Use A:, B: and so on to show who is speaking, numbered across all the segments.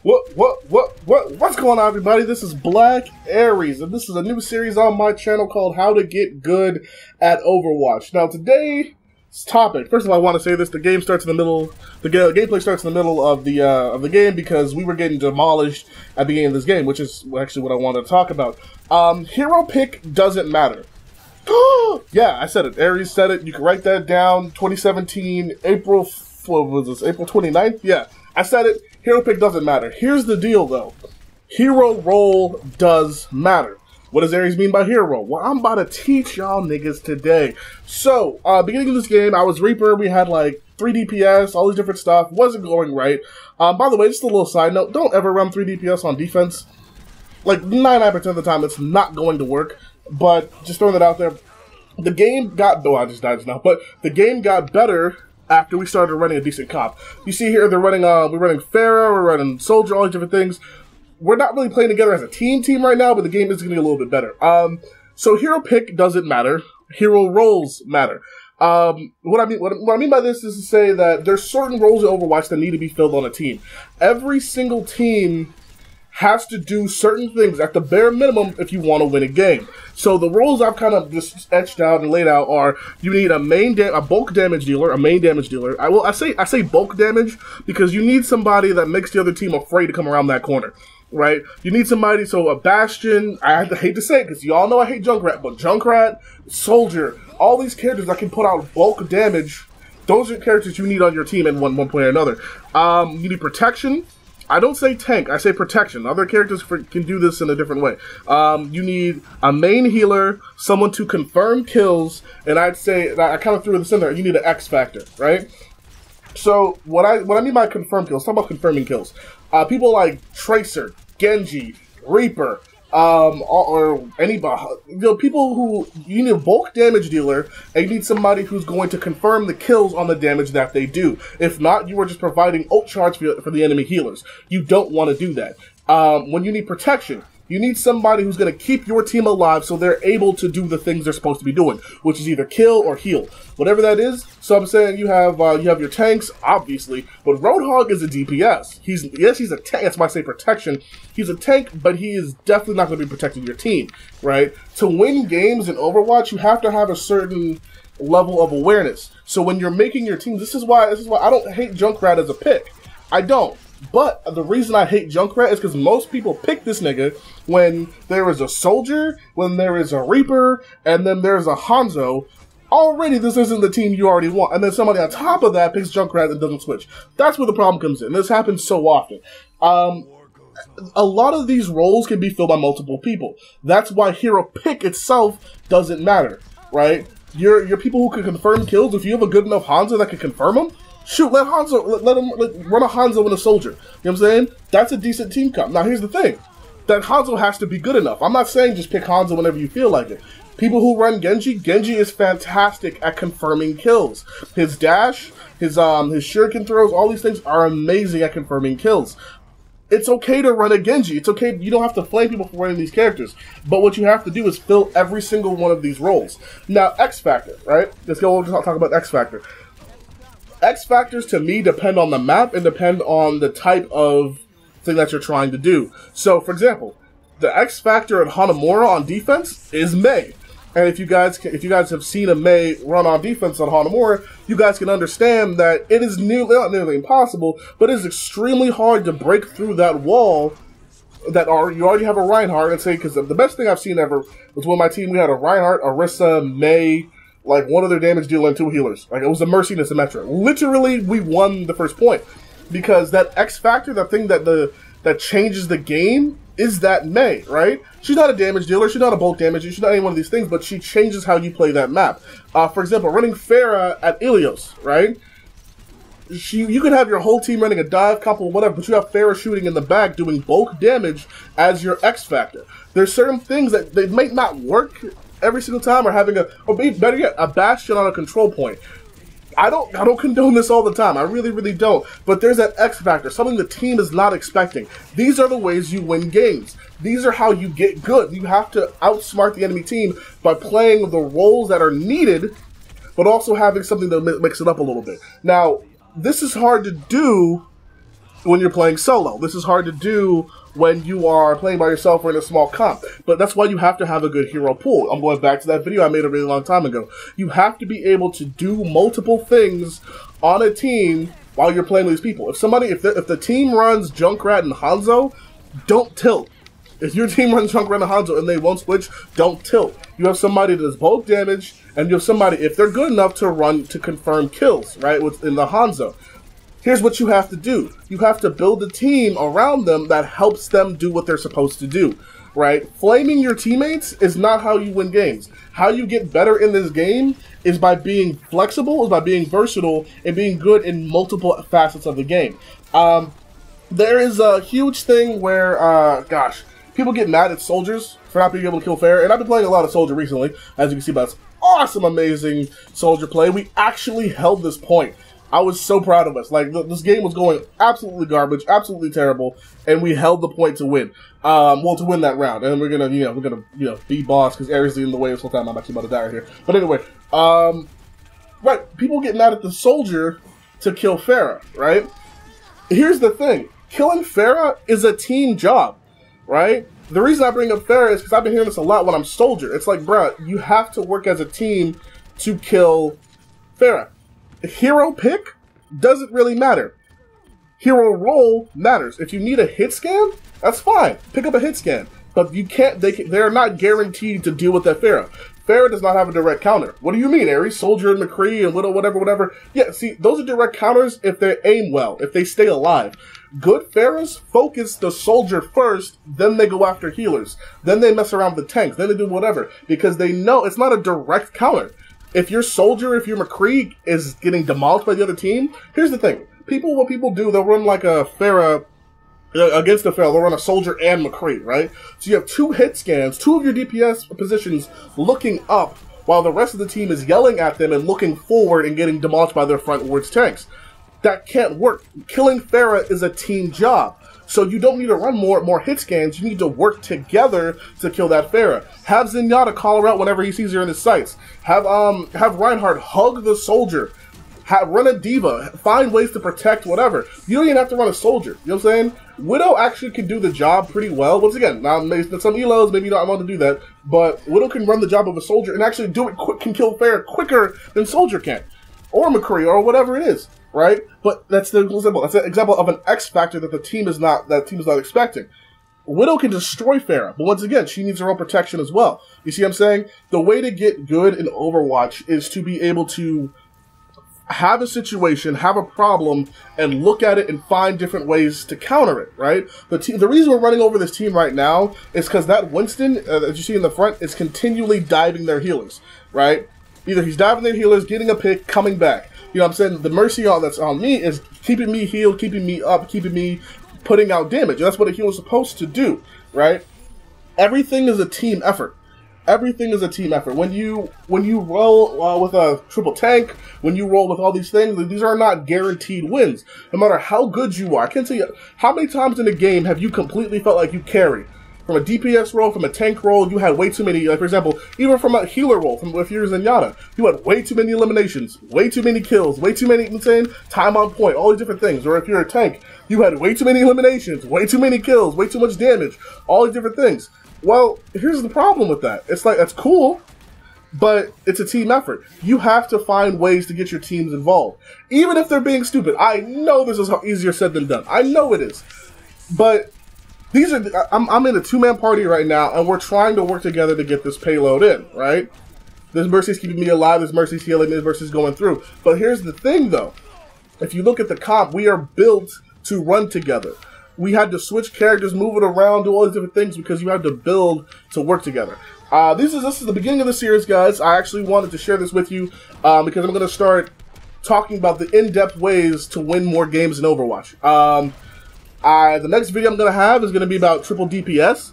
A: What's going on, everybody? This is Black Aries, and this is a new series on my channel called How to Get Good at Overwatch. Now, today's topic, first of all, I want to say this, the game starts in the middle, the gameplay starts in the middle of the game because we were getting demolished at the beginning of this game, which is actually what I wanted to talk about. Hero pick doesn't matter. Yeah, I said it. Aries said it. You can write that down. 2017, April, what was this, April 29th? Yeah, I said it. Hero pick doesn't matter. Here's the deal, though. Hero role does matter. What does Aries mean by hero role? Well, I'm about to teach y'all niggas today. So, beginning of this game, I was Reaper. We had, like, 3 DPS, all these different stuff. Wasn't going right. By the way, just a little side note. Don't ever run 3 DPS on defense. Like, 99% of the time, it's not going to work. But, just throwing that out there. The game got... Oh, I just died just now. But the game got better after we started running a decent comp. You see here, we're running Pharah, we're running Soldier, all these different things. We're not really playing together as a team right now, but the game is getting a little bit better. So hero pick doesn't matter. Hero roles matter. What I mean by this is to say that there's certain roles in Overwatch that need to be filled on a team. Every single team has to do certain things at the bare minimum if you want to win a game. So the roles I've kind of just etched out and laid out are: you need a bulk damage dealer, a main damage dealer. I say bulk damage because you need somebody that makes the other team afraid to come around that corner, right? You need somebody, so a Bastion, I hate to say it because y'all know I hate Junkrat, but Junkrat, Soldier, all these characters that can put out bulk damage, those are characters you need on your team in one point or another. You need protection. I don't say tank, I say protection. Other characters can do this in a different way. You need a main healer, someone to confirm kills, and I'd say, I kind of threw this in there, you need an X factor, right? So, what I mean by confirm kills, talk about confirming kills. People like Tracer, Genji, Reaper, or anybody, people who, you need a bulk damage dealer, and you need somebody who's going to confirm the kills on the damage that they do. If not, you are just providing ult charge for the enemy healers. You don't want to do that. When you need protection, you need somebody who's going to keep your team alive so they're able to do the things they're supposed to be doing, which is either kill or heal. Whatever that is. So I'm saying you have your tanks, obviously, but Roadhog is a DPS. He's a tank. That's why I say protection. He's a tank, but he is definitely not going to be protecting your team, right? To win games in Overwatch, you have to have a certain level of awareness. So when you're making your team, this is why I don't hate Junkrat as a pick. I don't. But the reason I hate Junkrat is because most people pick this nigga when there is a Soldier, when there is a Reaper, and then there's a Hanzo. Already, this isn't the team you already want. And then somebody on top of that picks Junkrat and doesn't switch. That's where the problem comes in. This happens so often. A lot of these roles can be filled by multiple people. That's why hero pick itself doesn't matter, right? Your people who can confirm kills, if you have a good enough Hanzo that can confirm them, shoot, let him run a Hanzo and a Soldier. You know what I'm saying? That's a decent team comp. Now, here's the thing. That Hanzo has to be good enough. I'm not saying just pick Hanzo whenever you feel like it. People who run Genji is fantastic at confirming kills. His dash, his shuriken throws, all these things are amazing at confirming kills. It's okay to run a Genji. It's okay. You don't have to flame people for running these characters. But what you have to do is fill every single one of these roles. Now, X Factor, right? Let's go over to talk about X Factor. X Factors, to me, depend on the map and depend on the type of thing that you're trying to do. So, for example, the X Factor at Hanamura on defense is Mei. And if you guys have seen a Mei run on defense on Hanamura, you guys can understand that it is not nearly impossible, but it is extremely hard to break through that wall that you already have a Reinhardt, and say, because the best thing I've seen ever was when my team, we had a Reinhardt, Orisa, Mei, like one other damage dealer and 2 healers. Like, it was a Mercy and a Symmetra. Literally, we won the first point. Because that X Factor, that thing that changes the game, is that Mei, right? She's not a damage dealer, she's not a bulk damage, she's not any one of these things, but she changes how you play that map. For example, running Pharah at Ilios, right? You could have your whole team running a dive, couple, whatever, but you have Pharah shooting in the back, doing bulk damage as your X Factor. There's certain things that they might not work every single time, or having or better yet, a Bastion on a control point. I don't condone this all the time. I really, really don't. But there's that X factor, something the team is not expecting. These are the ways you win games. These are how you get good. You have to outsmart the enemy team by playing the roles that are needed, but also having something to mix it up a little bit. Now, this is hard to do when you're playing solo. This is hard to do when you are playing by yourself or in a small comp. But that's why you have to have a good hero pool. I'm going back to that video I made a really long time ago. You have to be able to do multiple things on a team while you're playing with these people. If the team runs Junkrat and Hanzo, don't tilt. If your team runs Junkrat and Hanzo and they won't switch, don't tilt. You have somebody that does bulk damage, and you have somebody, if they're good enough to run to confirm kills, right, in the Hanzo. Here's what you have to do. You have to build a team around them that helps them do what they're supposed to do, right? Flaming your teammates is not how you win games. How you get better in this game is by being flexible, is by being versatile, and being good in multiple facets of the game. There is a huge thing where, gosh, people get mad at soldiers for not being able to kill fair, and I've been playing a lot of soldier recently, as you can see by this awesome, amazing soldier play. We actually held this point. I was so proud of us. Like, this game was going absolutely garbage, absolutely terrible, and we held the point to win. Well, to win that round, and we're gonna be boss because Ares is in the way this whole time. I'm actually about to die right here. But anyway, right? People get mad at the soldier to kill Pharah, right? Here's the thing: killing Pharah is a team job, right? The reason I bring up Pharah is because I've been hearing this a lot when I'm soldier. It's like, bruh, you have to work as a team to kill Pharah. Hero pick doesn't really matter. Hero role matters. If you need a hit scan, that's fine. Pick up a hit scan. But you can't, they're not guaranteed to deal with that Pharah. Pharah does not have a direct counter. What do you mean, Ares? Soldier and McCree and Widow, whatever. Yeah, see, those are direct counters if they aim well, if they stay alive. Good Pharahs focus the soldier first, then they go after healers. Then they mess around with the tanks, then they do whatever. Because they know it's not a direct counter. If your soldier, if your McCree is getting demolished by the other team, here's the thing. What people do, they'll run like a Pharah, against a Pharah, they'll run a soldier and McCree, right? So you have two hit scans, two of your DPS positions looking up, while the rest of the team is yelling at them and looking forward and getting demolished by their frontwards tanks. That can't work. Killing Pharah is a team job. So you don't need to run more hit scans, you need to work together to kill that Pharah. Have Zenyatta call her out whenever he sees her in his sights. Have Reinhardt hug the soldier. Run a diva. Find ways to protect whatever. You don't even have to run a soldier. You know what I'm saying? Widow actually can do the job pretty well. Once again, now maybe some elos, maybe you don't want to do that, but Widow can run the job of a soldier and actually do it quick, can kill Pharah quicker than soldier can. Or McCree, or whatever it is. Right? But that's the example. That's an example of an X factor that the team is not expecting. Widow can destroy Pharah, but once again, she needs her own protection as well. You see what I'm saying? The way to get good in Overwatch is to be able to have a situation, have a problem, and look at it and find different ways to counter it, right? The reason we're running over this team right now is because that Winston, as you see in the front, is continually diving their healers, right? Either he's diving their healers, getting a pick, coming back. You know what I'm saying? The mercy that's on me is keeping me healed, keeping me up, keeping me putting out damage. And that's what a healer is supposed to do, right? Everything is a team effort. Everything is a team effort. When you roll with a triple tank, when you roll with all these things, these are not guaranteed wins. No matter how good you are. I can't tell you, how many times in a game have you completely felt like you carry? From a DPS role, from a tank role, you had way too many, like for example, even from a healer role, if you're Zenyatta, you had way too many eliminations, way too many kills, way too many, time on point, all these different things. Or if you're a tank, you had way too many eliminations, way too many kills, way too much damage, all these different things. Well, here's the problem with that. It's like, that's cool, but it's a team effort. You have to find ways to get your teams involved. Even if they're being stupid. I know this is easier said than done. I know it is. But I'm in a two-man party right now, and we're trying to work together to get this payload in, right? This Mercy's keeping me alive, this Mercy's healing, this Mercy's going through. But here's the thing, though. If you look at the comp, we are built to run together. We had to switch characters, move it around, do all these different things because you had to build to work together. This is the beginning of the series, guys. I actually wanted to share this with you because I'm going to start talking about the in-depth ways to win more games in Overwatch. The next video I'm going to have is going to be about triple DPS,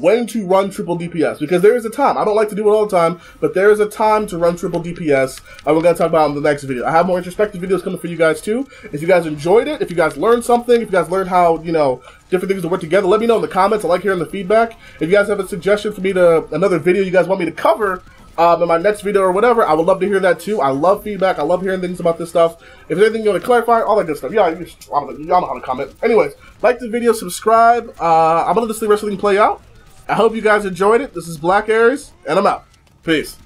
A: when to run triple DPS, because there is a time. I don't like to do it all the time, but there is a time to run triple DPS, and we're going to talk about it in the next video. I have more introspective videos coming for you guys too. If you guys enjoyed it, if you guys learned something, if you guys learned how, different things to work together, let me know in the comments. I like hearing the feedback. If you guys have a suggestion for me another video you guys want me to cover, in my next video or whatever. I would love to hear that too. I love feedback. I love hearing things about this stuff. If there's anything you want to clarify, all that good stuff. Yeah, y'all know how to comment. Anyways, like the video, subscribe. I'm going to let this wrestling play out. I hope you guys enjoyed it. This is Black Aries, and I'm out. Peace.